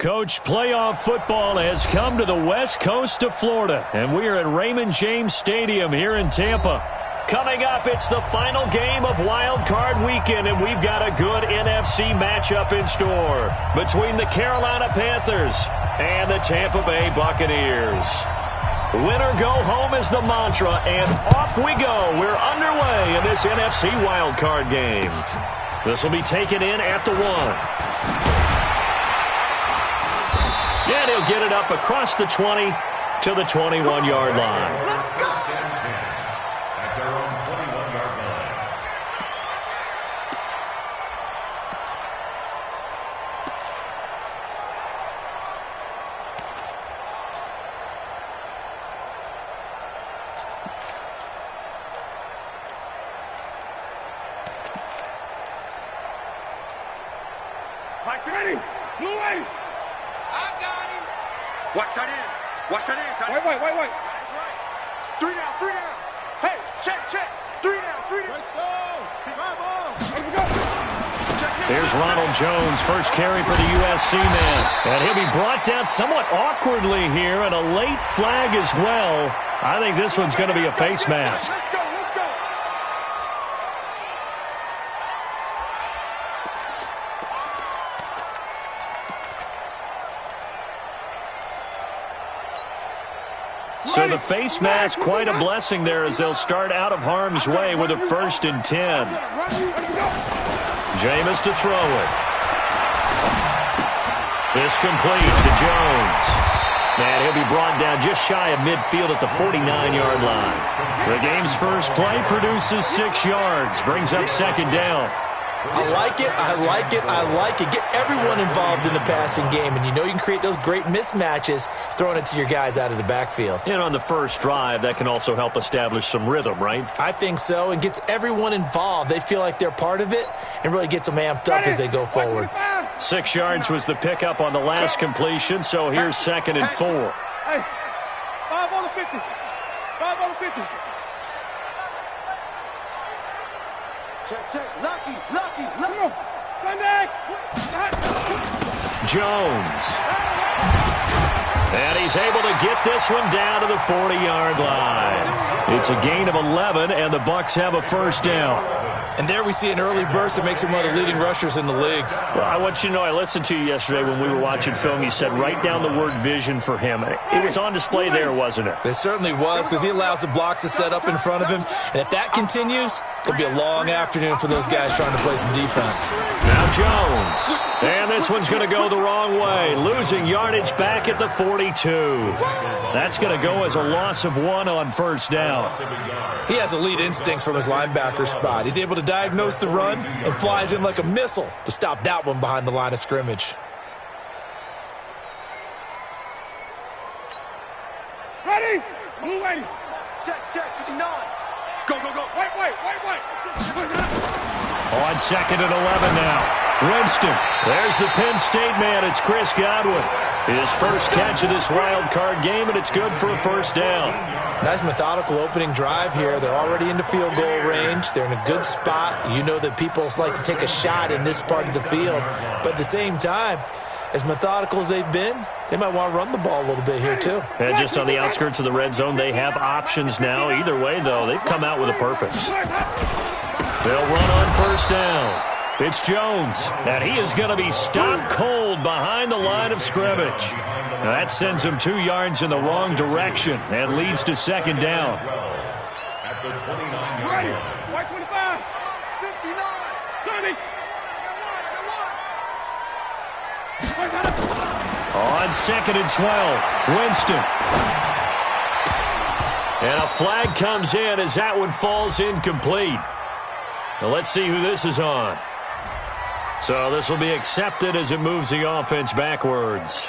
Coach, playoff football has come to the west coast of Florida, and we are at Raymond James Stadium here in Tampa. Coming up, it's the final game of Wild Card Weekend, and we've got a good NFC matchup in store between the Carolina Panthers and the Tampa Bay Buccaneers. Winner go home is the mantra, and off we go. We're underway in this NFC Wild Card game. This will be taken in at the 1. And he'll get it up across the 20 to the 21-yard line. Watch that in. Watch that in. Wait. 3 down. Hey, check. 3 down. Here's Ronald Jones, first carry for the USC man. And he'll be brought down somewhat awkwardly here, and a late flag as well. I think this one's going to be a face mask. Let's go. So the face mask, quite a blessing there as they'll start out of harm's way with a 1st and 10. Jameis to throw it. This complete to Jones. And he'll be brought down just shy of midfield at the 49-yard line. The game's first play produces 6 yards, brings up 2nd down. I like it. Get everyone involved in the passing game, and you know you can create those great mismatches throwing it to your guys out of the backfield. And on the first drive, that can also help establish some rhythm, right? I think so, and gets everyone involved. They feel like they're part of it and really gets them amped up as they go forward. 6 yards was the pickup on the last completion, so here's 2nd and 4. Hey, 5 on the 50. 5 on the 50. Check. Lucky. Sunday. Jones. And he's able to get this one down to the 40-yard line. It's a gain of 11, and the Bucs have a 1st down. And there we see an early burst that makes him one of the leading rushers in the league. Well, I want you to know, I listened to you yesterday when we were watching film. You said write down the word vision for him. It was on display there, wasn't it? It certainly was, because he allows the blocks to set up in front of him. And if that continues, it'll be a long afternoon for those guys trying to play some defense. Now Jones. And this one's going to go the wrong way. Losing yardage back at the 42. That's going to go as a loss of 1 on 1st down. He has elite instincts from his linebacker spot. He's able to diagnose the run and flies in like a missile to stop that one behind the line of scrimmage. Ready? Blue ready. Check. 59. Go. Wait. On 2nd and 11 now. Winston. There's the Penn State man. It's Chris Godwin. His first catch of this wild card game, and it's good for a 1st down. Nice methodical opening drive here. They're already into field goal range. They're in a good spot. You know that people like to take a shot in this part of the field. But at the same time, as methodical as they've been, they might want to run the ball a little bit here too. And just on the outskirts of the red zone, they have options now. Either way, though, they've come out with a purpose. They'll run on 1st down. It's Jones, and he is going to be stopped cold behind the line of scrimmage. Now that sends him 2 yards in the wrong direction and leads to 2nd down. At the 29-yard line. White 25. 59. On 2nd and 12, Winston. And a flag comes in as that one falls incomplete. Now let's see who this is on. So this will be accepted as it moves the offense backwards.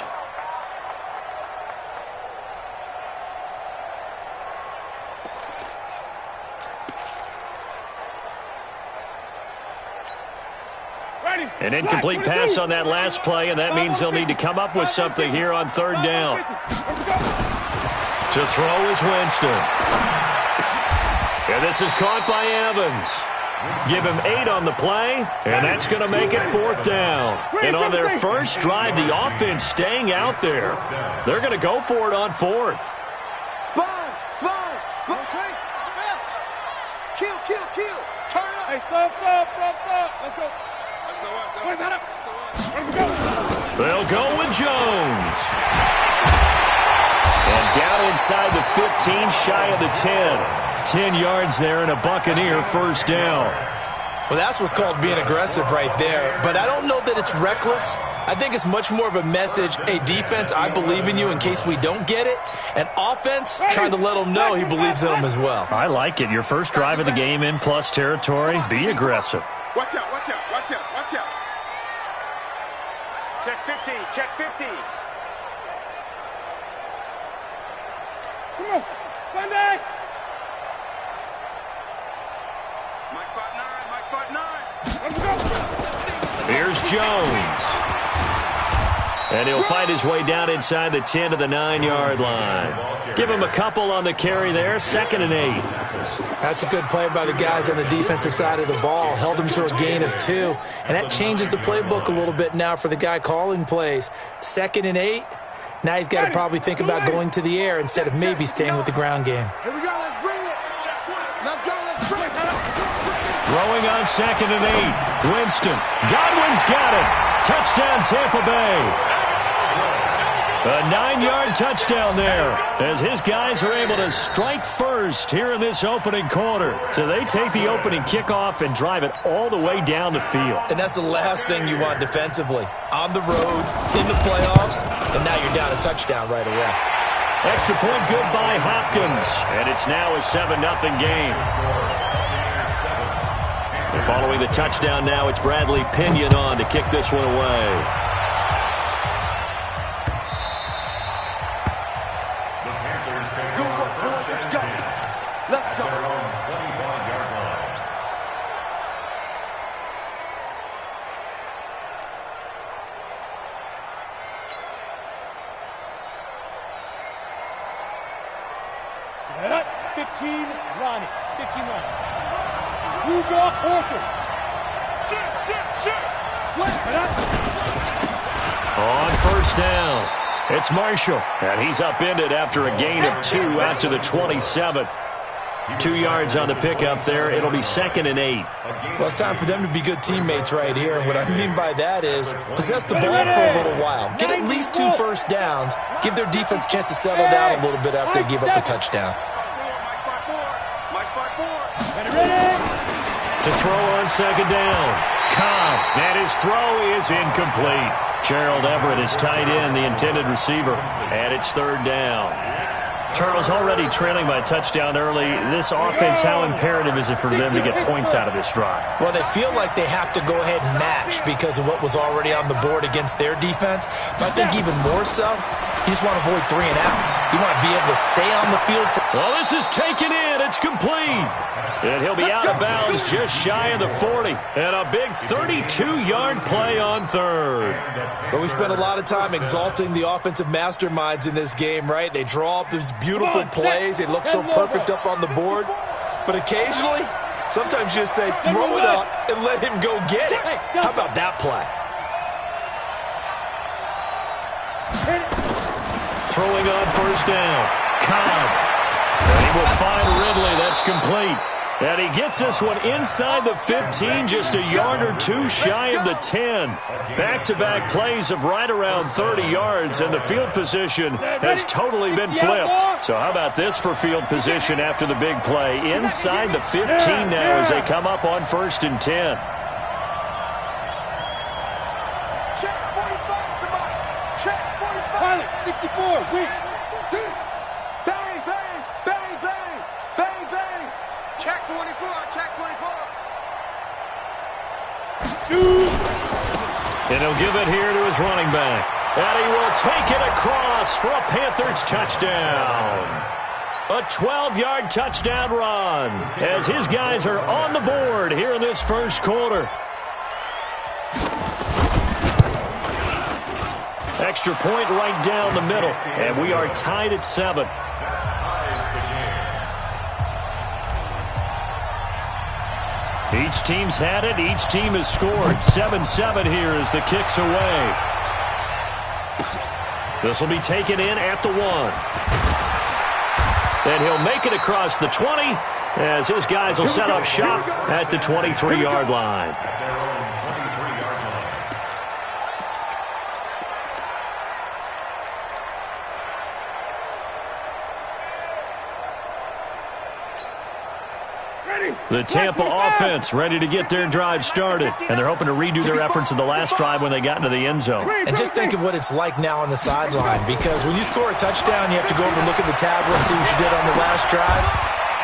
An incomplete pass on that last play, and that means they'll need to come up with something here on 3rd down. To throw is Winston. And this is caught by Evans. Give him 8 on the play, and that's going to make it 4th down. And on their first drive, the offense staying out there. They're going to go for it on 4th. Sponge, sponge, sponge. Spell. Kill, kill, kill. Turn up. Hey, stop. Let's go. Wait, that up. Let's go. They'll go with Jones. And down inside the 15, shy of the 10. 10 yards there and a Buccaneer first down. Well, that's what's called being aggressive right there. But I don't know that it's reckless. I think it's much more of a message. Hey, defense, I believe in you in case we don't get it. And offense, trying to let them know he believes in them as well. I like it. Your first drive of the game in plus territory. Be aggressive. Watch out, watch out, watch out, watch out. Check 50, check 50. Come on. Sunday. Mike spot 9, Mike spot 9. Let's go. Here's Jones. And he'll fight his way down inside the 10 to the 9-yard line. Give him a couple on the carry there. 2nd and 8. That's a good play by the guys on the defensive side of the ball. Held him to a gain of 2. And that changes the playbook a little bit now for the guy calling plays. 2nd and 8. Now he's got to probably think about going to the air instead of maybe staying with the ground game. Here we go, let's bring it. Let's go, let's bring it. Throwing on 2nd and 8. Winston. Godwin's got it. Touchdown, Tampa Bay. A 9-yard touchdown there as his guys are able to strike first here in this opening quarter. So they take the opening kickoff and drive it all the way down the field. And that's the last thing you want defensively. On the road, in the playoffs, and now you're down a touchdown right away. Extra point good by Hopkins, and it's now a 7-0 game. And following the touchdown now, it's Bradley Pinion on to kick this one away. Let's go. Set up. 15, Ronnie. 15, Ronnie. Blue jaw, Orford. Shit. Set up. On first down, it's Marshall, and he's upended after a gain of 2 out to the 27. 2 yards on the pickup there. It'll be 2nd and 8. Well, it's time for them to be good teammates right here. And what I mean by that is possess the ball for a little while. Get at least 2 first downs. Give their defense a chance to settle down a little bit after they give up a touchdown. Mike spot 4. Ready. To throw on 2nd down. Cobb, and his throw is incomplete. Gerald Everett is tied in, the intended receiver, and it's 3rd down. Charles, already trailing by a touchdown early. This offense, how imperative is it for them to get points out of this drive? Well, they feel like they have to go ahead and match because of what was already on the board against their defense. But I think even more so, you just want to avoid 3 and outs. You want to be able to stay on the field. Well, this is taken in. It's complete. And he'll be out of bounds just shy of the 40. And a big 32-yard play on 3rd. But we spent a lot of time exalting the offensive masterminds in this game, right? They draw up these beautiful plays. They look so perfect up on the board. But occasionally, sometimes you just say, throw it up and let him go get it. How about that play? Throwing on first down. Cobb. And he will find Ridley. That's complete. And he gets this one inside the 15, just a yard or 2 shy of the 10. Back-to-back plays of right around 30 yards, and the field position has totally been flipped. So how about this for field position after the big play? Inside the 15 now as they come up on 1st and 10. Check 45, come on. Check 45. Pilot, 64, weak. Bang, bang, bang, bang, bang, bang. Check 24, check 24. Shoot. And he'll give it here to his running back. And he will take it across for a Panthers touchdown. A 12-yard touchdown run as his guys are on the board here in this first quarter. Extra point right down the middle, and we are tied at 7. Each team's had it. Each team has scored. 7-7 here as the kick's away. This will be taken in at the 1. And he'll make it across the 20 as his guys will set up shop at the 23-yard line. The Tampa offense ready to get their drive started, and they're hoping to redo their efforts in the last drive when they got into the end zone. And just think of what it's like now on the sideline, because when you score a touchdown, you have to go over and look at the tablet and see what you did on the last drive.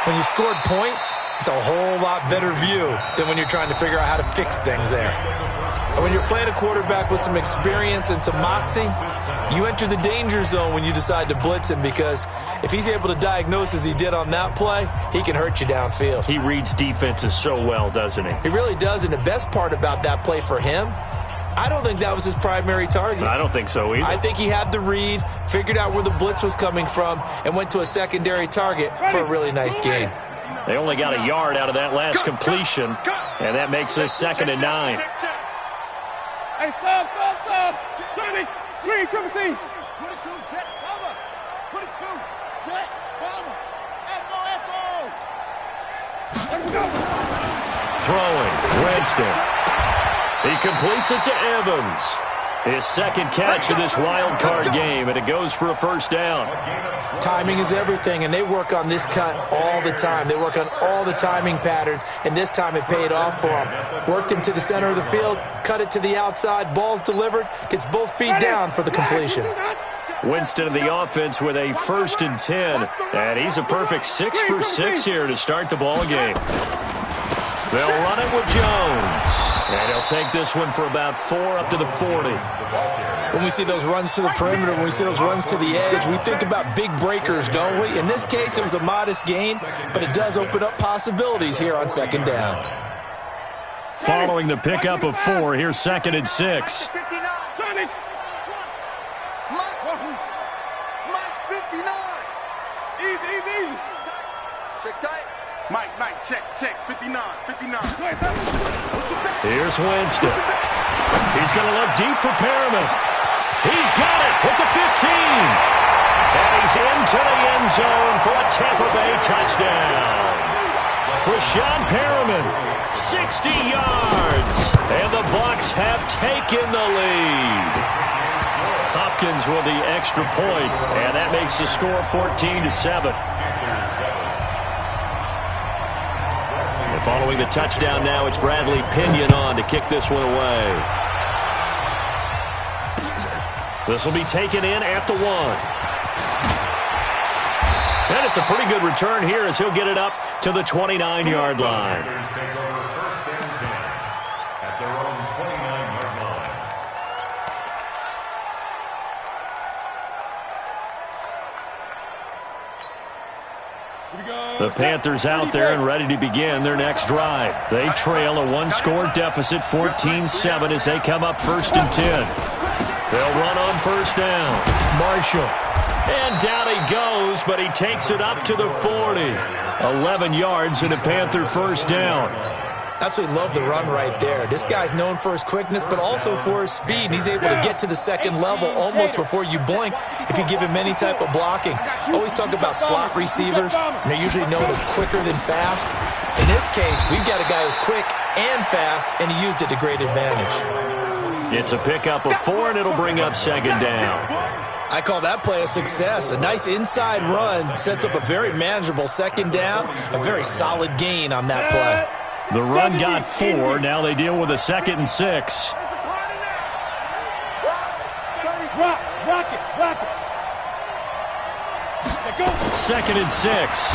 When you scored points, it's a whole lot better view than when you're trying to figure out how to fix things there. And when you're playing a quarterback with some experience and some moxie, you enter the danger zone when you decide to blitz him, because if he's able to diagnose as he did on that play, he can hurt you downfield. He reads defenses so well, doesn't he? He really does, and the best part about that play for him, I don't think that was his primary target. I don't think so either. I think he had the read, figured out where the blitz was coming from, and went to a secondary target for a really nice gain. They only got a yard out of that last completion, and that makes this 2nd and 9. Hey, stop. 23, triple T. 22, jet, bomber. 22, jet, bomber. Echo. Throwing, Winston. He completes it to Evans. His second catch of this wild card game, and it goes for a first down. Timing is everything, and they work on this cut all the time. They work on all the timing patterns, and this time it paid off for him. Worked him to the center of the field, cut it to the outside, ball's delivered, gets both feet down for the completion. Winston of the offense with a 1st and 10, and he's a perfect 6 for 6 here to start the ball game. They'll run it with Jones. And he'll take this one for about 4 up to the 40. When we see those runs to the perimeter, when we see those runs to the edge, we think about big breakers, don't we? In this case, it was a modest gain, but it does open up possibilities here on 2nd down. Following the pickup of 4, here's 2nd and 6. Mike's 59. Easy. Check tight. Mike, check. 59. Here's Winston. He's going to look deep for Perriman. He's got it at the 15. And he's into the end zone for a Tampa Bay touchdown. Rashawn Perriman, 60 yards. And the Bucs have taken the lead. Hopkins with the extra point, and that makes the score 14-7. Following the touchdown now, it's Bradley Pinion on to kick this one away. This will be taken in at the 1. And it's a pretty good return here as he'll get it up to the 29-yard line. The Panthers out there and ready to begin their next drive. They trail a 1-score deficit, 14-7, as they come up 1st and 10. They'll run on 1st down. Marshall. And down he goes, but he takes it up to the 40. 11 yards and a Panther 1st down. Absolutely love the run right there. This guy's known for his quickness, but also for his speed. And he's able to get to the 2nd level almost before you blink if you give him any type of blocking. Always talk about slot receivers, and they're usually known as quicker than fast. In this case, we've got a guy who's quick and fast, and he used it to great advantage. It's a pickup of 4, and it'll bring up 2nd down. I call that play a success. A nice inside run sets up a very manageable 2nd down, a very solid gain on that play. The run got 4. Now they deal with a 2nd and 6. Rock it. 2nd and 6.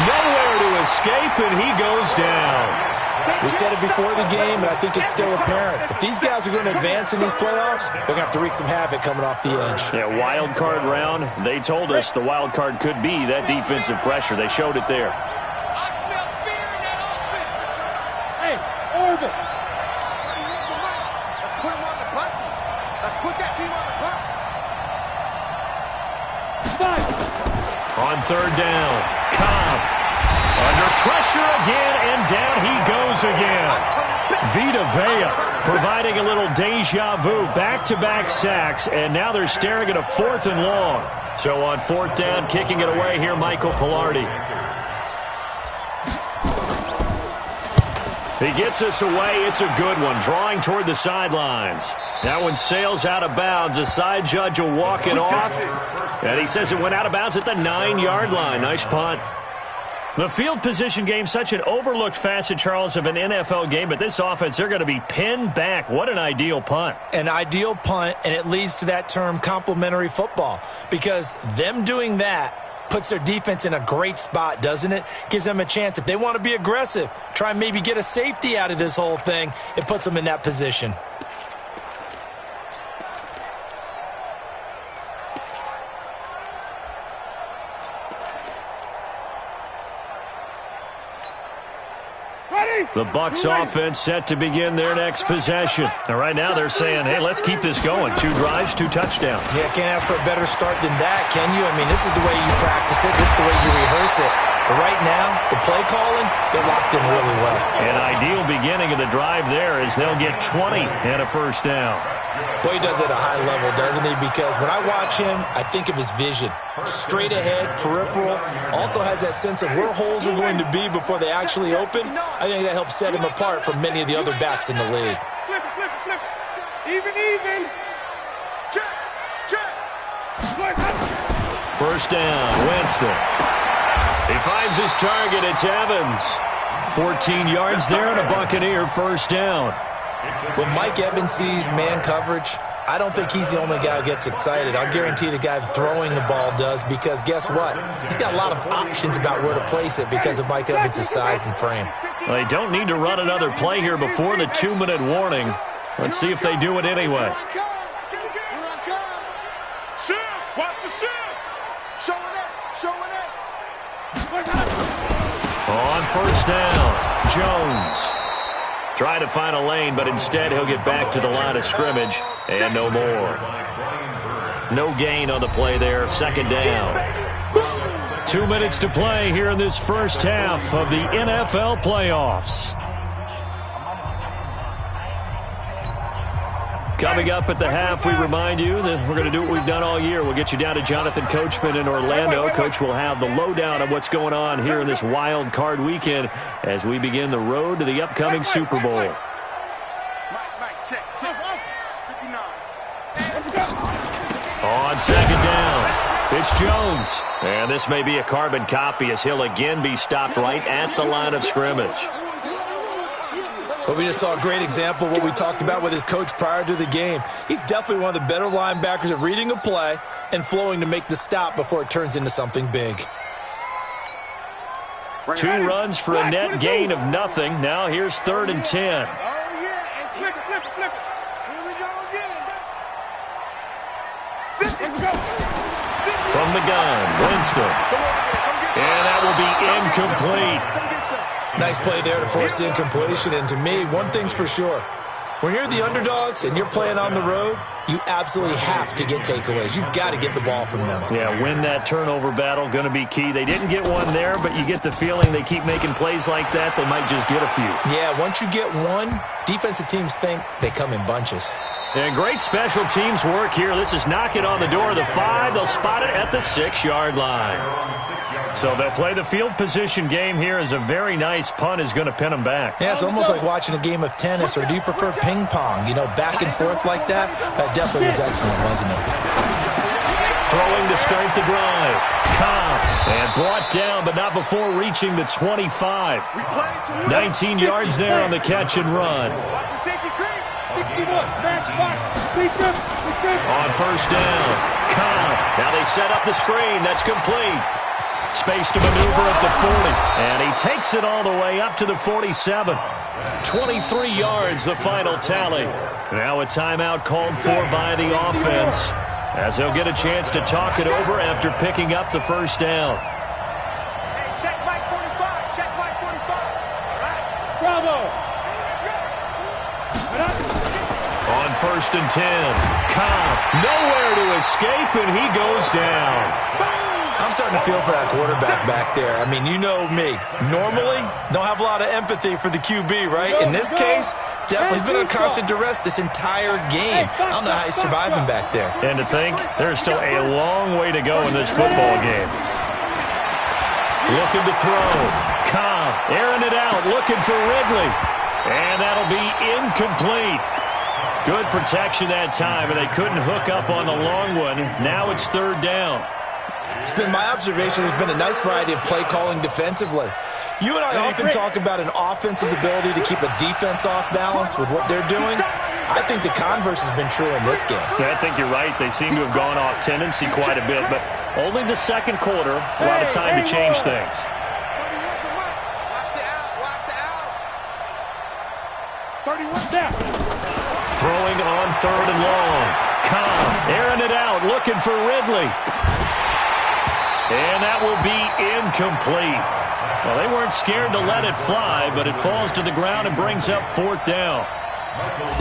Nowhere to escape, and he goes down. We said it before the game, and I think it's still apparent. If these guys are going to advance in these playoffs, they're going to have to wreak some havoc coming off the edge. Yeah, wild card round. They told us the wild card could be that defensive pressure. They showed it there. Orbit. Let's put him on the buses. Let's put that team on the bus. On 3rd down, Cobb under Pressure again, and down he goes again. Vita Vea providing a little deja vu. Back-to-back sacks, and now they're staring at a 4th and long. So on 4th down, kicking it away here, Michael Pilardi. He gets us away. It's a good one, drawing toward the sidelines. That one sails out of bounds. The side judge will walk it off. And he says it went out of bounds at the 9-yard line. Nice punt. The field position game, such an overlooked facet, Charles, of an NFL game. But this offense, they're going to be pinned back. What an ideal punt. An ideal punt, and it leads to that term complementary football. Because them doing that puts their defense in a great spot, doesn't it? Gives them a chance. If they want to be aggressive, try and maybe get a safety out of this whole thing, it puts them in that position. The Bucs offense set to begin their next possession. And right now they're saying, hey, let's keep this going. 2 drives, 2 touchdowns. Yeah, can't ask for a better start than that, can you? I mean, this is the way you practice it. This is the way you rehearse it. But right now, the play calling, they're locked in really well. An ideal beginning of the drive there is they'll get 20 and a 1st down. Boy, he does it at a high level, doesn't he? Because when I watch him, I think of his vision. Straight ahead, peripheral. Also has that sense of where holes are going to be before they actually open. I think that helps set him apart from many of the other backs in the league. Flip it. Even. Check. 1st down, Winston. He finds his target. It's Evans. 14 yards there and a Buccaneer 1st down. When Mike Evans sees man coverage, I don't think he's the only guy who gets excited. I'll guarantee the guy throwing the ball does, because guess what? He's got a lot of options about where to place it because of Mike Evans' size and frame. Well, they don't need to run another play here before the 2-minute warning. Let's see if they do it anyway. Shift. Watch the shift. Showing it. On 1st down, Jones. Try to find a lane, but instead he'll get back to the line of scrimmage, and no more. No gain on the play there, 2nd down. 2 minutes to play here in this first half of the NFL playoffs. Coming up at the half, we remind you that we're going to do what we've done all year. We'll get you down to Jonathan Coachman in Orlando. Coach will have the lowdown on what's going on here in this wild card weekend as we begin the road to the upcoming Super Bowl. Mike, check. 59. On 2nd down, it's Jones. And this may be a carbon copy as he'll again be stopped right at the line of scrimmage. Well, we just saw a great example of what we talked about with his coach prior to the game. He's definitely one of the better linebackers at reading a play and flowing to make the stop before it turns into something big. 2 runs for a net gain of nothing. Now here's 3rd and 10. Oh, yeah. And flip it. Here we go again. From the gun, Winston. And that will be incomplete. Nice play there to force the incompletion. And to me, one thing's for sure. When you're the underdogs and you're playing on the road, you absolutely have to get takeaways. You've got to get the ball from them. Yeah, win that turnover battle, going to be key. They didn't get one there, but you get the feeling they keep making plays like that, they might just get a few. Yeah, once you get one, defensive teams think they come in bunches. And great special teams work here. This is knock it on the door of the 5. They'll spot it at the 6-yard line. So they'll play the field position game here as a very nice punt is going to pin them back. Yeah, it's almost like watching a game of tennis, or do you prefer ping pong? You know, back and forth like that? That definitely was excellent, wasn't it? Throwing to start the drive. Cobb, and brought down, but not before reaching the 25. 19 yards there on the catch and run. Watch the safety creep. 61. Match box. On 1st down, Cobb. Now they set up the screen. That's complete. Space to maneuver at the 40. And he takes it all the way up to the 47. 23 yards, the final tally. Now a timeout called for by the offense, as they'll get a chance to talk it over after picking up the 1st down. Hey, check Mike 45. Check Mike 45. All right. Bravo. On 1st and 10, Cobb nowhere to escape, and he goes down. I'm starting to feel for that quarterback back there. I mean, you know me. Normally, don't have a lot of empathy for the QB, right? In this case, definitely he's been under constant duress this entire game. I don't know how he's surviving back there. And to think, there's still a long way to go in this football game. Looking to throw. Cobb airing it out, looking for Ridley. And that'll be incomplete. Good protection that time, and they couldn't hook up on the long one. Now it's third down. It's been my observation there's been a nice variety of play calling defensively. You and I often talk about an offense's ability to keep a defense off balance with what they're doing. I think the converse has been true in this game. I think you're right. They seem to have gone off tendency quite a bit, but only the second quarter, a lot of time to change things. Throwing on third and long. Cobb airing it out, looking for Ridley. And that will be incomplete. Well, they weren't scared to let it fly, but it falls to the ground and brings up fourth down.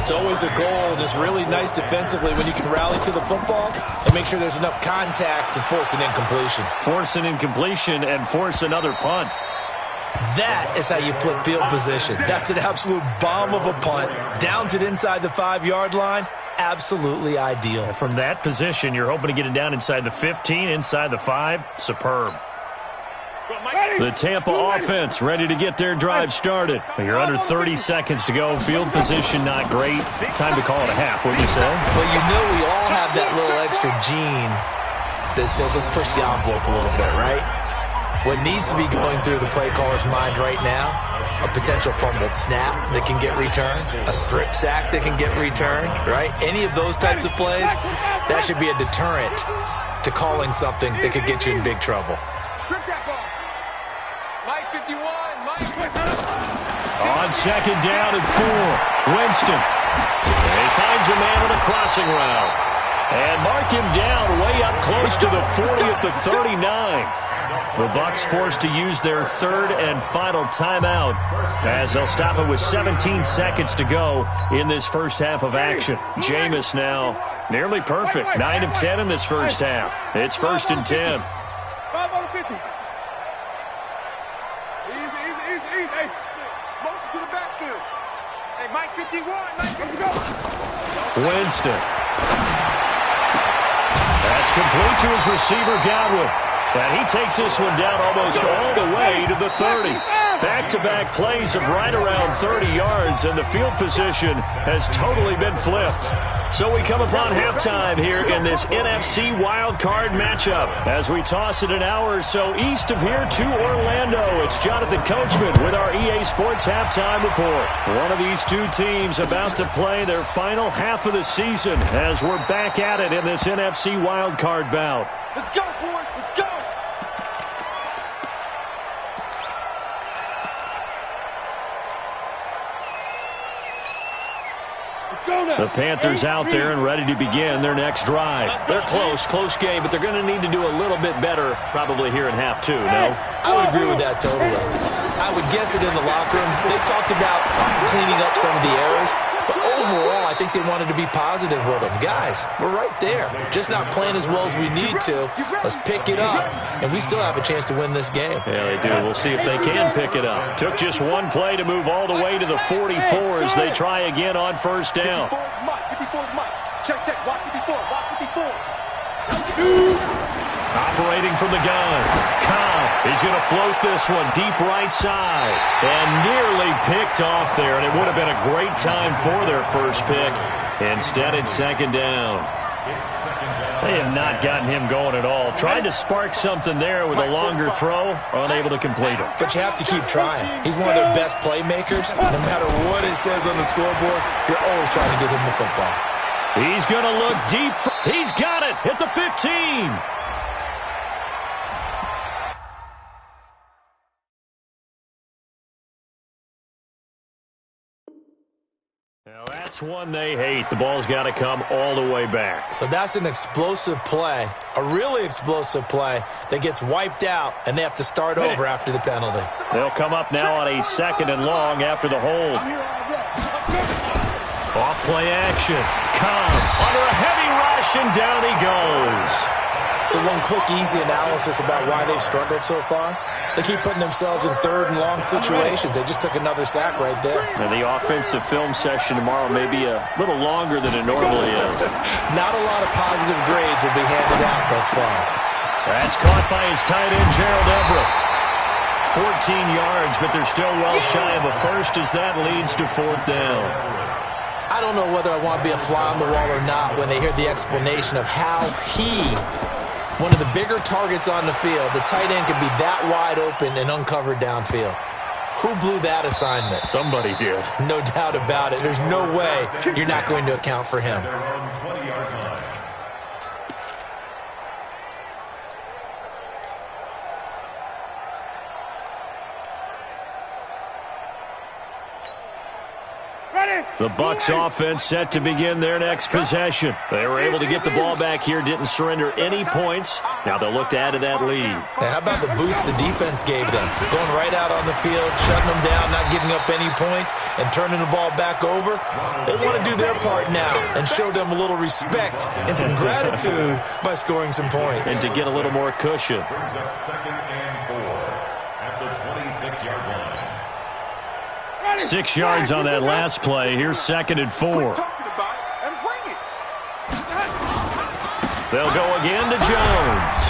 It's always a goal, and it's really nice defensively when you can rally to the football and make sure there's enough contact to force an incompletion. Force an incompletion and force another punt. That is how you flip field position. That's an absolute bomb of a punt. Downs it inside the 5-yard line. Absolutely ideal. From that position, you're hoping to get it down inside the 15, inside the 5. Superb. The Tampa offense ready to get their drive started. You're under 30 seconds to go. Field position not great. Time to call it a half, wouldn't you say? Well, you know we all have that little extra gene that says let's push the envelope a little bit, right? What needs to be going through the play caller's mind right now, a potential fumbled snap that can get returned, a strip sack that can get returned, right? Any of those types of plays, that should be a deterrent to calling something that could get you in big trouble. Strip that ball. Mike 51, Mike 51. On second down and 4, Winston. And he finds a man on a crossing route. And mark him down way up close to the 40 at the 39. The Bucs forced to use their third and final timeout as they'll stop it with 17 seconds to go in this first half of action. Jameis now nearly perfect. 9 of 10 in this first half. It's first and 10. 5 on 50. Easy. Hey, motion to the backfield. Hey, Mike 51. Mike, let's go. Winston. That's complete to his receiver, Godwin. And he takes this one down almost all the way to the 30. Back-to-back plays of right around 30 yards, and the field position has totally been flipped. So we come upon halftime here in this NFC wildcard matchup. As we toss it an hour or so east of here to Orlando, it's Jonathan Coachman with our EA Sports Halftime Report. One of these two teams about to play their final half of the season as we're back at it in this NFC wildcard bout. Let's go, boys. Let's go. The Panthers out there and ready to begin their next drive. They're close game, but they're going to need to do a little bit better probably here in half 2, no? I would agree with that totally. I would guess it in the locker room. They talked about cleaning up some of the errors, but overall, I think they wanted to be positive with them. Guys, we're right there. Just not playing as well as we need to. Let's pick it up, and we still have a chance to win this game. Yeah, they do. We'll see if they can pick it up. Took just one play to move all the way to the 44 as they try again on first down. 54 is Mike. Check. Watch 54. Operating from the gun. Cobb is going to float this one deep right side. And nearly picked off there. And it would have been a great time for their first pick. Instead, it's second down. They have not gotten him going at all. Tried to spark something there with a longer throw. Unable to complete it. But you have to keep trying. He's one of their best playmakers. No matter what it says on the scoreboard, you're always trying to get him the football. He's going to look deep. He's got it at the 15. Now that's one they hate. The ball's got to come all the way back. So that's an explosive play, a really explosive play that gets wiped out, and they have to start over after the penalty. They'll come up now on a second and long after the hold. Off play action. Cobb under a heavy rush, and down he goes. So one quick, easy analysis about why they've struggled so far. They keep putting themselves in third and long situations. They just took another sack right there. And the offensive film session tomorrow may be a little longer than it normally is. Not a lot of positive grades will be handed out thus far. That's caught by his tight end, Gerald Everett. 14 yards, but they're still well shy of a first as that leads to fourth down. I don't know whether I want to be a fly on the wall or not when they hear the explanation of how one of the bigger targets on the field, the tight end, could be that wide open and uncovered downfield. Who blew that assignment? Somebody did. No doubt about it. There's no way you're not going to account for him. The Bucs offense set to begin their next possession. They were able to get the ball back here, didn't surrender any points. Now they'll look to add to that lead. Hey, how about the boost the defense gave them? Going right out on the field, shutting them down, not giving up any points, and turning the ball back over. They want to do their part now and show them a little respect and some gratitude by scoring some points. And to get a little more cushion. Brings up 2nd and 4 at the 26-yard line. 6 yards on that last play. Here's 2nd and 4. They'll go again to Jones.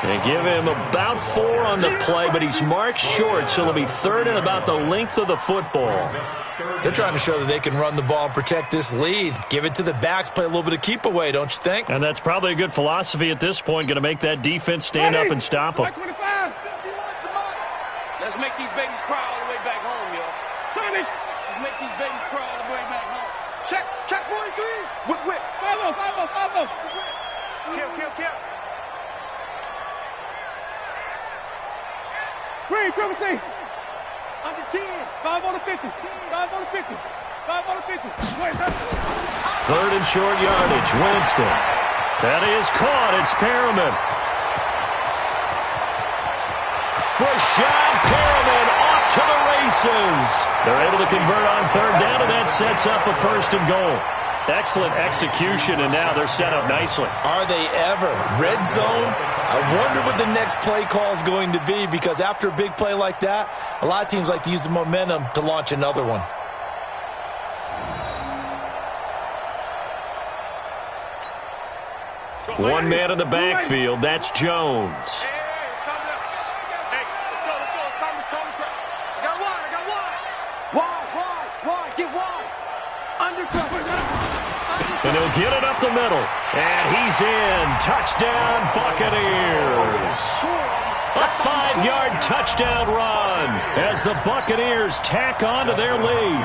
They give him about 4 on the play, but he's marked short, so it'll be 3rd and about the length of the football. They're trying to show that they can run the ball and protect this lead. Give it to the backs, play a little bit of keep away, don't you think? And that's probably a good philosophy at this point, going to make that defense stand up and stop them. Let's make these babies cry all the way back home, yo. Let's make these babies cry all the way back home. Check 43. Whip. 5-0. Kill. Green, triple T. Under 10. 5 on the 50. 5 on the 50. 5 on the 50. Wait, 3rd and short yardage. Winston. That is caught. It's Perriman. Rashad Perriman off to the races. They're able to convert on 3rd down, and that sets up a 1st and goal. Excellent execution, and now they're set up nicely. Are they ever? Red zone? I wonder what the next play call is going to be, because after a big play like that, a lot of teams like to use the momentum to launch another one. One man in the backfield. That's Jones. And he'll get it up the middle. And he's in. Touchdown, Buccaneers. A 5-yard touchdown run as the Buccaneers tack on to their lead.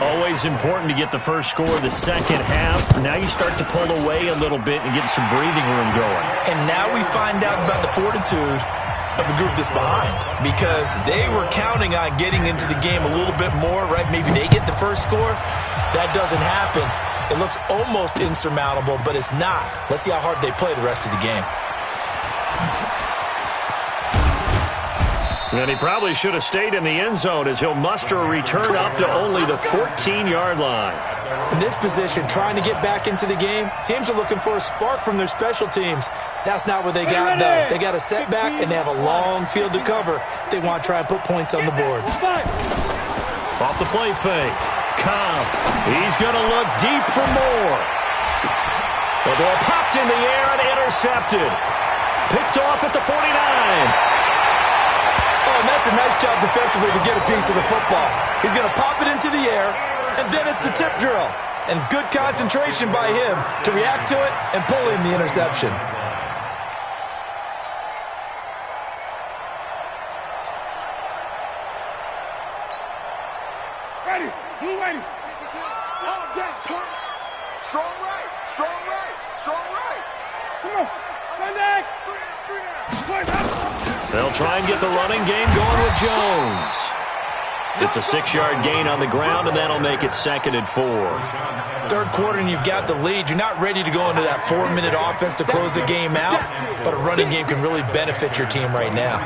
Always important to get the first score of the second half. Now you start to pull away a little bit and get some breathing room going. And now we find out about the fortitude of the group that's behind, because they were counting on getting into the game a little bit more, right? Maybe they get the first score. That doesn't happen. It looks almost insurmountable, but it's not. Let's see how hard they play the rest of the game. And he probably should have stayed in the end zone as he'll muster a return up to only the 14-yard line. In this position, trying to get back into the game, teams are looking for a spark from their special teams. That's not what they got, though. They got a setback, and they have a long field to cover if they want to try and put points on the board. Off the play fake. Cobb. He's going to look deep for more. The ball popped in the air and intercepted. Picked off at the 49. Oh, and that's a nice job defensively to get a piece of the football. He's going to pop it into the air, and then it's the tip drill. And good concentration by him to react to it and pull in the interception. Ready. All day, point. Strong right. Come on. Sunday. They'll try and get the running game going with Jones. It's a 6-yard gain on the ground, and that'll make it 2nd and 4. Third quarter, and you've got the lead. You're not ready to go into that 4-minute offense to close the game out, but a running game can really benefit your team right now.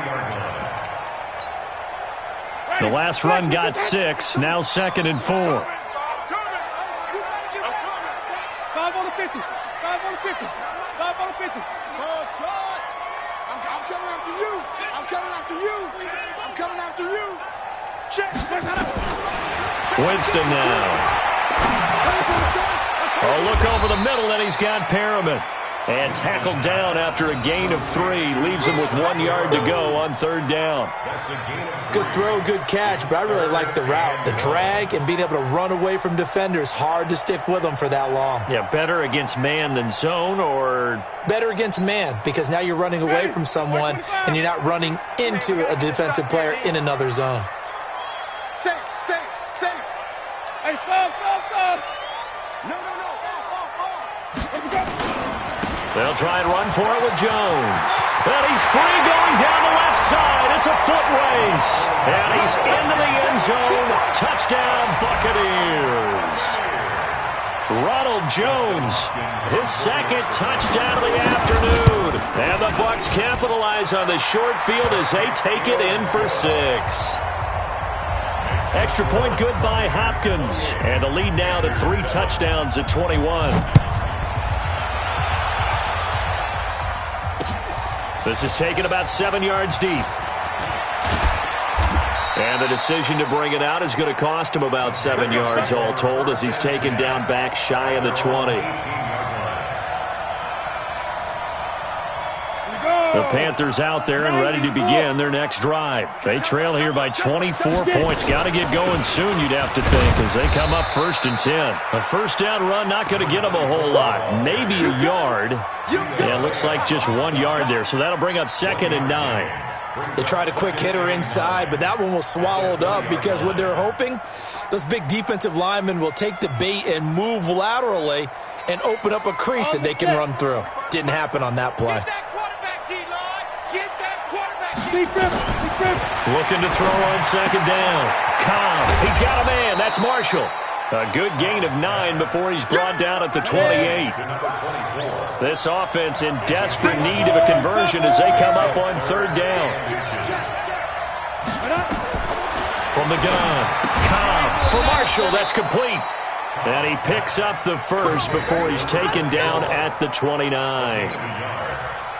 The last run got 6, now 2nd and 4. 5 on the 50. 5 5 on the 50. 5 on the 50. Good shot. I'm coming after you. I'm coming after you. I'm coming after you. Check. Winston now. A look over the middle, and he's got Perriman. And tackled down after a gain of 3. Leaves him with 1 yard to go on 3rd down. Good throw, good catch, but I really like the route. The drag and being able to run away from defenders. Hard to stick with them for that long. Yeah, better against man than zone, or... Better against man, because now you're running away from someone and you're not running into a defensive player in another zone. Say. Hey, fall. No. They'll try and run for it with Jones. And he's free going down the left side. It's a foot race. And he's into the end zone. Touchdown, Buccaneers. Ronald Jones, his 2nd touchdown of the afternoon. And the Bucs capitalize on the short field as they take it in for 6. Extra point good by Hopkins. And the lead now to 3 touchdowns at 21. This is taken about 7 yards deep. And the decision to bring it out is going to cost him about 7 yards all told as he's taken down back shy of the 20. The Panthers out there and ready to begin their next drive. They trail here by 24 points. Got to get going soon, you'd have to think, as they come up 1st and 10. A 1st down run not going to get them a whole lot. Maybe a yard. Yeah, it looks like just 1 yard there, so that'll bring up 2nd and 9. They tried a quick hitter inside, but that one was swallowed up because what they're hoping, those big defensive linemen will take the bait and move laterally and open up a crease that they can run through. Didn't happen on that play. Looking to throw on 2nd down. Cobb, he's got a man. That's Marshall. A good gain of 9 before he's brought down at the 28. This offense in desperate need of a conversion as they come up on 3rd down. From the gun, Cobb for Marshall. That's complete. And he picks up the 1st before he's taken down at the 29.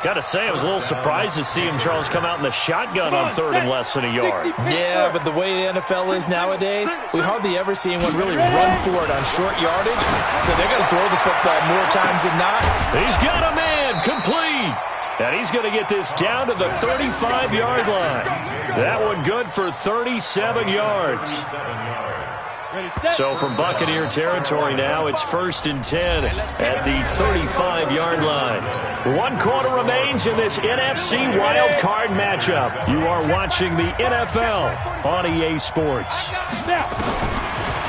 Got to say, I was a little surprised to see him, Charles, come out in the shotgun on 3rd and less than a yard. Yeah, but the way the NFL is nowadays, we hardly ever see anyone really run for it on short yardage, so they're going to throw the football more times than not. He's got a man, complete. And he's going to get this down to the 35-yard line. That one good for 37 yards. So from Buccaneer territory now, it's 1st and 10 at the 35-yard line. 1 quarter remains in this NFC wild card matchup. You are watching the NFL on EA Sports.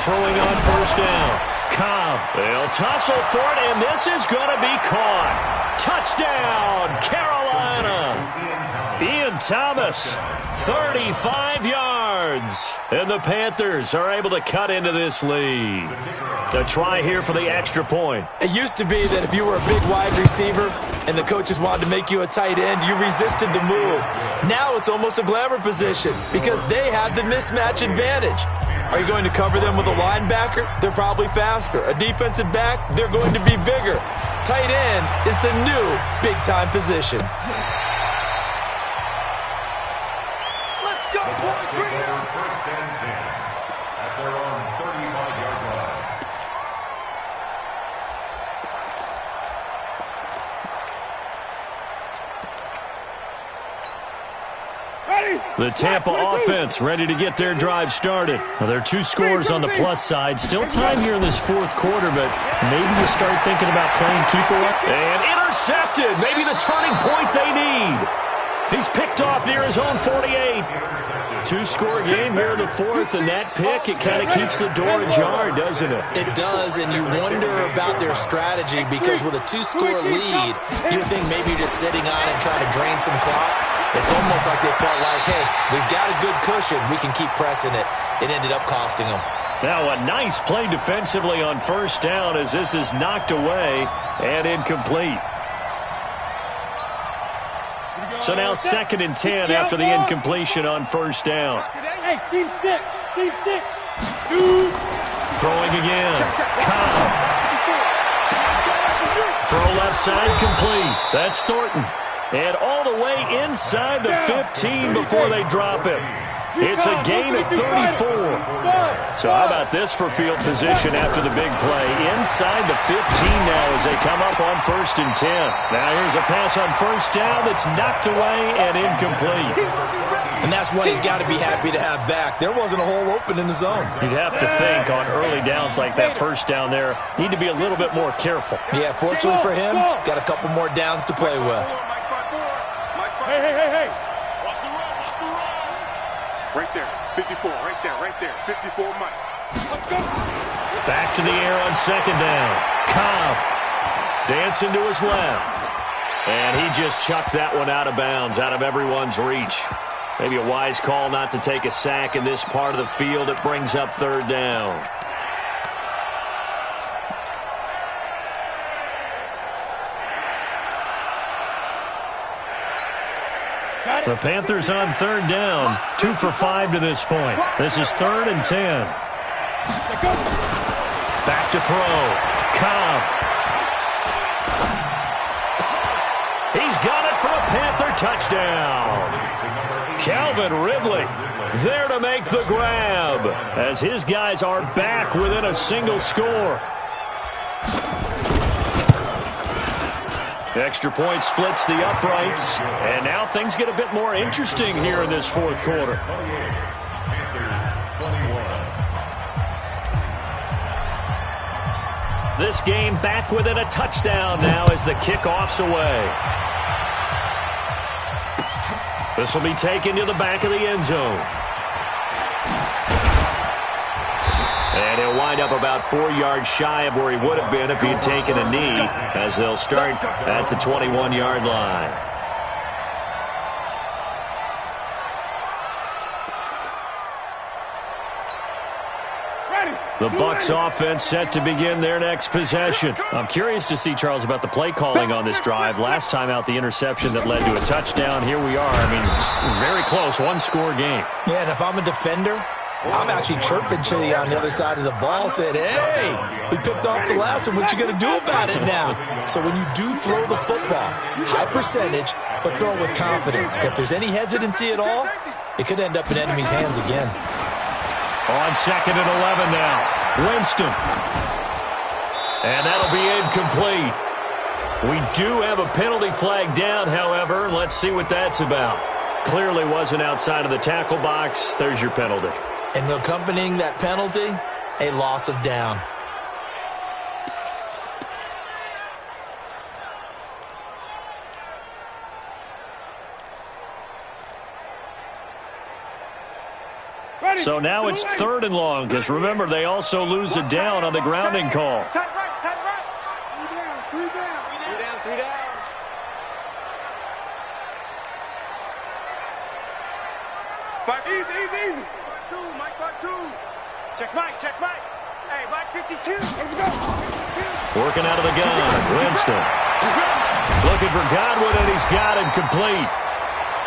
Throwing on 1st down. Cobb. They'll tussle for it, and this is going to be caught. Touchdown, Carolina. Ian Thomas, 35 yards. And the Panthers are able to cut into this lead. A try here for the extra point. It used to be that if you were a big wide receiver and the coaches wanted to make you a tight end, you resisted the move. Now it's almost a glamour position because they have the mismatch advantage. Are you going to cover them with a linebacker? They're probably faster. A defensive back? They're going to be bigger. Tight end is the new big-time position. Let's go, boys. Bring it on. 1st and 10 at their own 35-yard line. The Tampa offense ready to get their drive started. Now, there are 2 scores on the plus side. Still time here in this 4th quarter, but maybe you start thinking about playing keep-away. And intercepted. Maybe the turning point they need. He's picked off near his own 48. 2-score game here in the 4th, and that pick, it kind of keeps the door ajar, doesn't it? It does, and you wonder about their strategy because with a 2-score lead, you would think maybe you're just sitting on it trying to drain some clock. It's almost like they felt like, hey, we've got a good cushion. We can keep pressing it. It ended up costing them. Now a nice play defensively on 1st down as this is knocked away and incomplete. So now 2nd and 10 after the incompletion on 1st down. Hey, team 6. Throwing again. Cobb. Throw left side complete. That's Thornton. And all the way inside the 15 before they drop him. It's a gain of 34. So how about this for field position after the big play? Inside the 15 now as they come up on 1st and 10. Now here's a pass on 1st down that's knocked away and incomplete. And that's one he's got to be happy to have back. There wasn't a hole open in the zone. You'd have to think on early downs like that 1st down there, need to be a little bit more careful. Yeah, fortunately for him, got a couple more downs to play with. Hey. Watch the run. Right there. 54. Right there. 54, Mike. Back to the air on 2nd down. Cobb dancing to his left. And he just chucked that one out of bounds, out of everyone's reach. Maybe a wise call not to take a sack in this part of the field. It brings up 3rd down. The Panthers on 3rd down. 2 for 5 to this point. This is 3rd and 10. Back to throw. Cobb. He's got it for a Panther touchdown. Calvin Ridley there to make the grab as his guys are back within a single score. Extra point splits the uprights, and now things get a bit more interesting here in this 4th quarter. This game back within a touchdown now as the kickoff's away. This will be taken to the back of the end zone. And he'll wind up about 4 yards shy of where he would have been if he had taken a knee, as they'll start at the 21-yard line. The Bucs offense set to begin their next possession. I'm curious to see, Charles, about the play calling on this drive. Last time out, the interception that led to a touchdown. Here we are. I mean, it's very close, one-score game. Yeah, and if I'm a defender, I'm actually chirping Chili on the other side of the ball, saying, hey, we picked off the last one. What you going to do about it now? So when you do throw the football, high percentage, but throw it with confidence. If there's any hesitancy at all, it could end up in enemy's hands again. On 2nd and 11 now, Winston. And that'll be incomplete. We do have a penalty flag down, however. Let's see what that's about. Clearly wasn't outside of the tackle box. There's your penalty. And accompanying that penalty, a loss of down. So now it's 3rd and long, because remember, they also lose a down on the grounding call. Tight right. 3 down. 3 down. Easy. 2, Mike, 2. Check Mike. Hey, Mike 52. Here we go. 52. Working out of the gun, Winston. Looking for Godwin, and he's got him complete.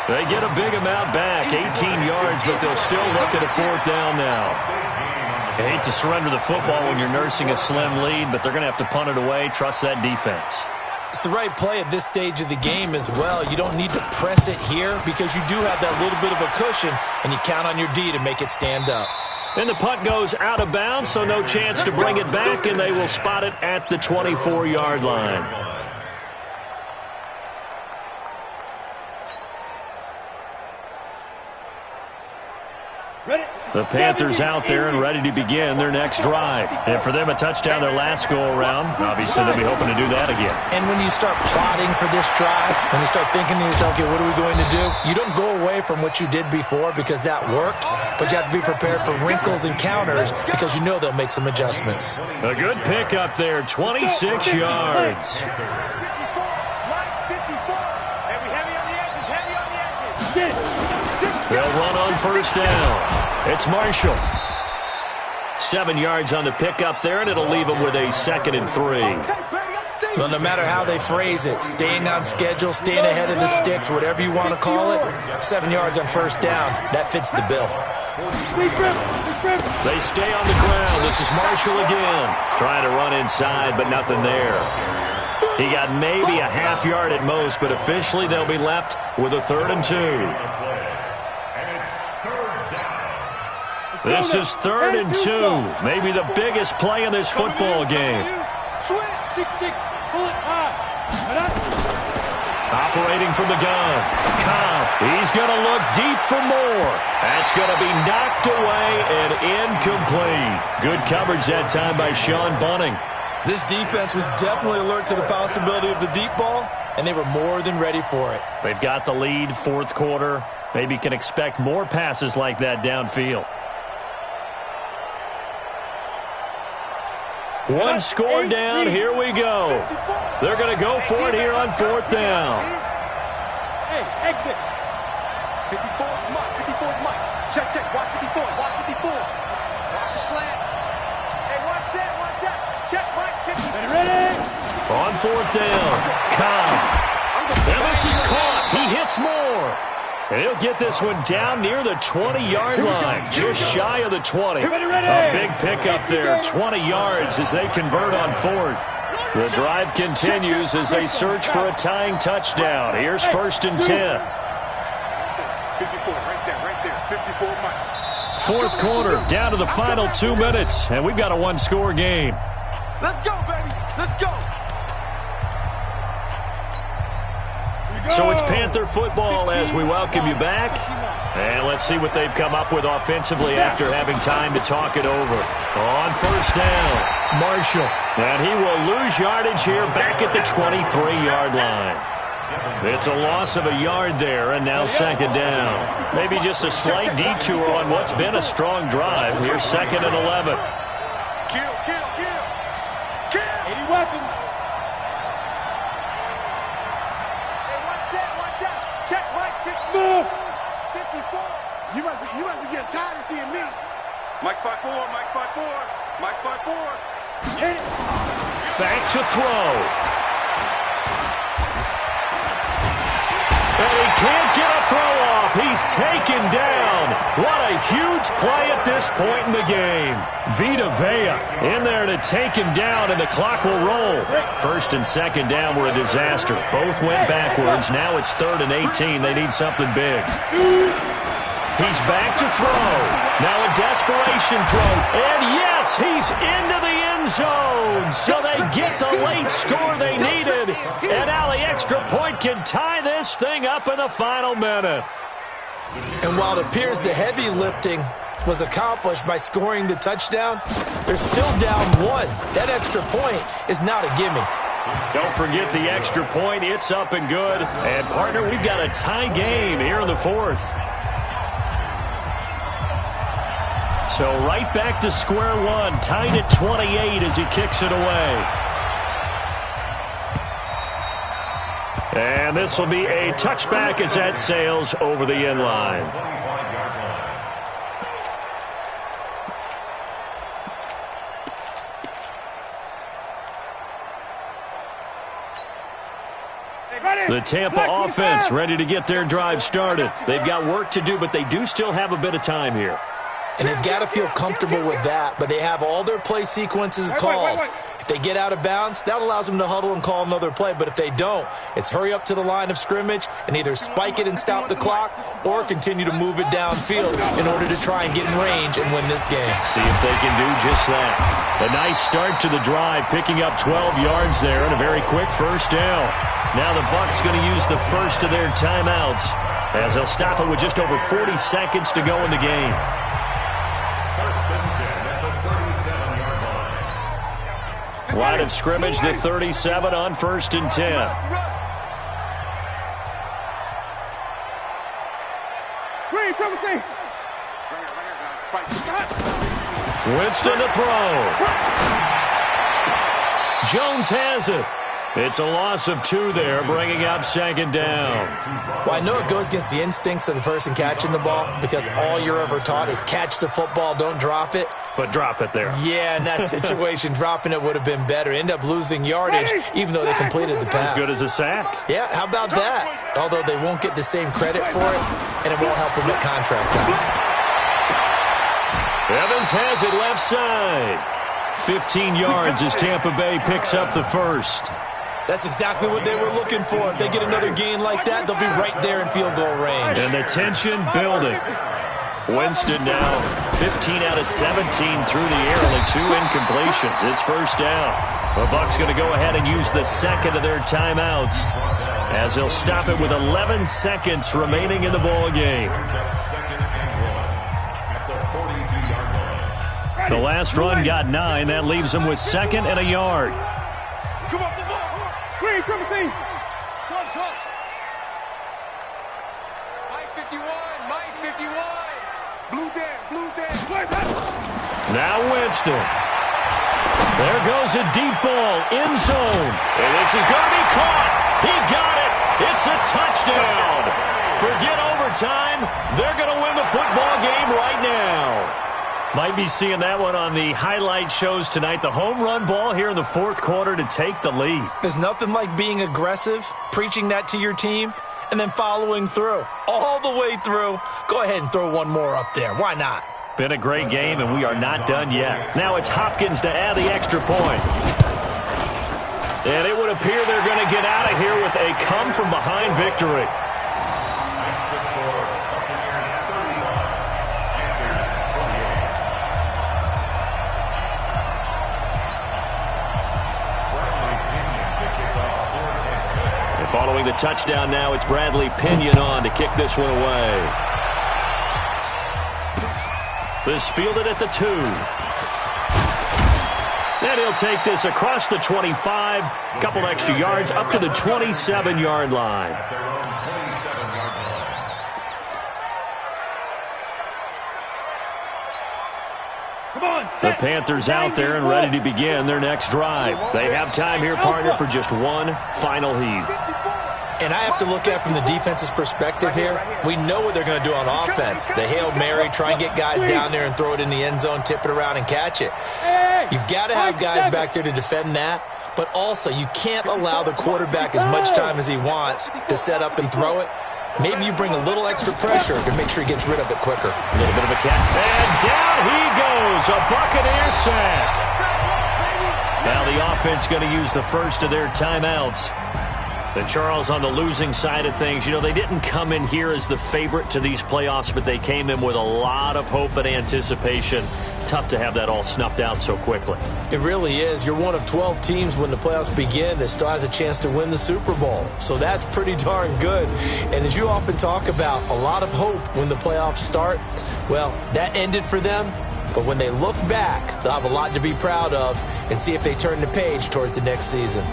They get a big amount back, 18 yards, but they'll still look at a 4th down now. I hate to surrender the football when you're nursing a slim lead, but they're going to have to punt it away. Trust that defense. It's the right play at this stage of the game as well. You don't need to press it here because you do have that little bit of a cushion, and you count on your D to make it stand up. And the punt goes out of bounds, so no chance to bring it back, and they will spot it at the 24-yard line. The Panthers out there and ready to begin their next drive. And for them, a touchdown their last go-around. Obviously, they'll be hoping to do that again. And when you start plotting for this drive, when you start thinking to yourself, okay, what are we going to do? You don't go away from what you did before because that worked, but you have to be prepared for wrinkles and counters because you know they'll make some adjustments. A good pickup there, 26 yards. They'll run on 1st down. It's Marshall. 7 yards on the pickup there, and it'll leave them with a 2nd and 3. Well, no matter how they phrase it, staying on schedule, staying ahead of the sticks, whatever you want to call it, 7 yards on 1st down, that fits the bill. They stay on the ground. This is Marshall again. Trying to run inside, but nothing there. He got maybe a half yard at most, but officially they'll be left with a 3rd and 2. This is 3rd and 2. Maybe the biggest play in this football game. Operating from the gun. Cobb. He's going to look deep for more. That's going to be knocked away and incomplete. Good coverage that time by Sean Bunting. This defense was definitely alert to the possibility of the deep ball, and they were more than ready for it. They've got the lead, 4th quarter. Maybe can expect more passes like that downfield. One score down, here we go. They're going to go for it here on 4th down. Hey, exit. 54, Mike. 54, Mike. Check, check. Watch 54. Watch 54. Watch the slant. Hey, one set. Check, Mike. Ready? On 4th down. Cobb. And this is caught. He hits more. And he'll get this one down near the 20-yard line, just shy of the 20. A big pickup there, 20 yards as they convert on 4th. The drive continues as they search for a tying touchdown. Here's 1st and 10. 54, right there. 54, Mike. 4th quarter, down to the final 2 minutes, and we've got a one-score game. Let's go, baby. Let's go. So it's Panther football as we welcome you back. And let's see what they've come up with offensively after having time to talk it over. On 1st down, Marshall. And he will lose yardage here back at the 23-yard line. It's a loss of a yard there, and now 2nd down. Maybe just a slight detour on what's been a strong drive. Here's 2nd and 11. Kill. 80 weapons. Check, Mike. 54. You must be getting tired of seeing me. Mike 5-4. Mike 5-4. Hit it. Back to throw. And he can't get a throw off. He's taken down. What a huge play at this point in the game. Vita Vea in there to take him down, and the clock will roll. 1st and 2nd down were a disaster. Both went backwards. Now it's 3rd and 18. They need something big. He's back to throw. Now a desperation throw. And yes, he's into the end zone. So they get the late score they needed. And now the extra point can tie this thing up in the final minute. And while it appears the heavy lifting was accomplished by scoring the touchdown, they're still down 1. That extra point is not a gimme. Don't forget the extra point. It's up and good. And, partner, we've got a tie game here in the 4th. So right back to square one, tied at 28 as he kicks it away. And this will be a touchback as that sails over the end line. The Tampa offense ready to get their drive started. They've got work to do, but they do still have a bit of time here. And they've got to feel comfortable with that, but they have all their play sequences called. If they get out of bounds, that allows them to huddle and call another play. But if they don't, it's hurry up to the line of scrimmage and either spike it and stop the clock or continue to move it downfield in order to try and get in range and win this game. See if they can do just that. A nice start to the drive, picking up 12 yards there and a very quick 1st down. Now the Bucs going to use the first of their timeouts as they'll stop it with just over 40 seconds to go in the game. Line of scrimmage, the 37 on 1st and 10. Green, Winston to throw. Jones has it. It's a loss of 2 there, bringing up 2nd down. Well, I know it goes against the instincts of the person catching the ball because all you're ever taught is catch the football, don't drop it. But drop it there. Yeah, in that situation, dropping it would have been better. End up losing yardage, even though they completed the pass. As good as a sack. Yeah, how about that? Although they won't get the same credit for it, and it won't help them at contract time. Evans has it left side. 15 yards as Tampa Bay picks up the first. That's exactly what they were looking for. If they get another gain like that, they'll be right there in field goal range. And the tension building. Winston now 15 out of 17 through the air, only 2 incompletions. It's first down. The Bucs going to go ahead and use the second of their timeouts as they'll stop it with 11 seconds remaining in the ball game. The last run got 9. That leaves them with 2nd and a yard. Come on, come on. Green, triple team. Short. Mike 51, Mike 51. Blue Dan. Now Winston. There goes a deep ball, end zone. And this is going to be caught. He got it. It's a touchdown. Forget overtime. They're going to win the football game right now. Might be seeing that one on the highlight shows tonight. The home run ball here in the 4th quarter to take the lead. There's nothing like being aggressive, preaching that to your team, and then following through. All the way through. Go ahead and throw one more up there. Why not? Been a great game, and we are not done yet. Now it's Hopkins to add the extra point. And it would appear they're going to get out of here with a come-from-behind victory. Following the touchdown now, it's Bradley Pinion on to kick this one away. This fielded at the 2. And he'll take this across the 25. Couple extra yards up to the 27-yard line. The Panthers out there and ready to begin their next drive. They have time here, partner, for just one final heave. And I have to look at it from the defense's perspective here. We know what they're going to do on offense. The Hail Mary, try and get guys down there and throw it in the end zone, tip it around and catch it. You've got to have guys back there to defend that, but also you can't allow the quarterback as much time as he wants to set up and throw it. Maybe you bring a little extra pressure to make sure he gets rid of it quicker. A little bit of a catch. And down he goes. A Buccaneer sack. Now the offense going to use the first of their timeouts. The Charles on the losing side of things, you know, they didn't come in here as the favorite to these playoffs, but they came in with a lot of hope and anticipation. Tough to have that all snuffed out so quickly. It really is. You're one of 12 teams when the playoffs begin that still has a chance to win the Super Bowl. So that's pretty darn good. And as you often talk about, a lot of hope when the playoffs start. Well, that ended for them. But when they look back, they'll have a lot to be proud of and see if they turn the page towards the next season.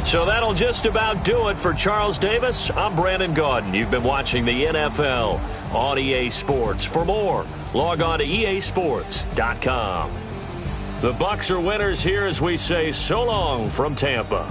So that'll just about do it for Charles Davis. I'm Brandon Gaudin. You've been watching the NFL on EA Sports. For more, log on to easports.com. The Bucs are winners here as we say so long from Tampa.